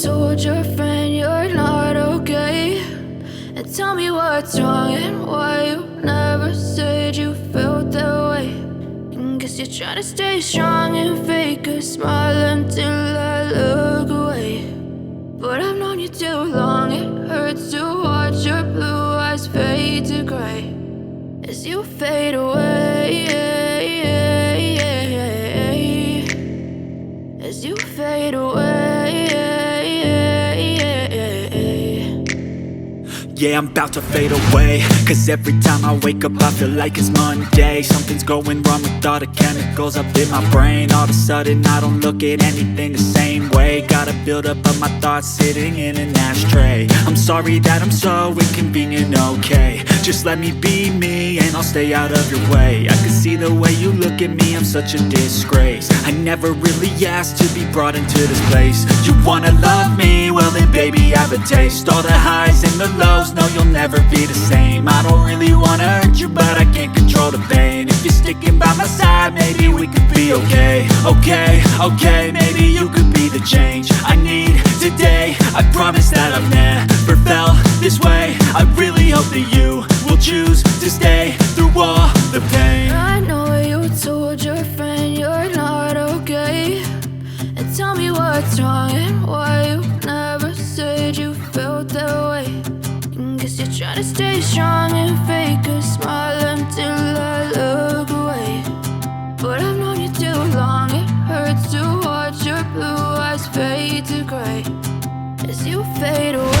told your friend you're not okay, and tell me what's wrong and why you never said you felt that way. And guess you're trying to stay strong and fake a smile until I look away. But I've known you too long, it hurts to watch your blue eyes fade to gray as you fade away, as you fade away. Yeah, I'm about to fade away, cause every time I wake up I feel like it's Monday. Something's going wrong with all the chemicals up in my brain. All of a sudden I don't look at anything the same way. Gotta build up of my thoughts sitting in an ashtray. I'm sorry that I'm so inconvenient, okay. Just let me be me and I'll stay out of your way. I can see the way you look at me, I'm such a disgrace. I never really asked to be brought into this place. You wanna love me? Well then baby I have a taste. All the highs and the lows, no you'll never be the same. I don't really wanna hurt you but I can't control the pain. If you're sticking by my side maybe we could be okay. Okay, maybe you could be the change I need today. I promise that I've never felt this way. I really hope that you will choose to stay through all the pain. I know you told your friend you're not okay, and tell me what's wrong and why you never said you felt that way. And guess you're trying to stay strong and fake a smile until I look away. But I've known you too long, it hurts to watch your blue eyes fade to gray as you fade away.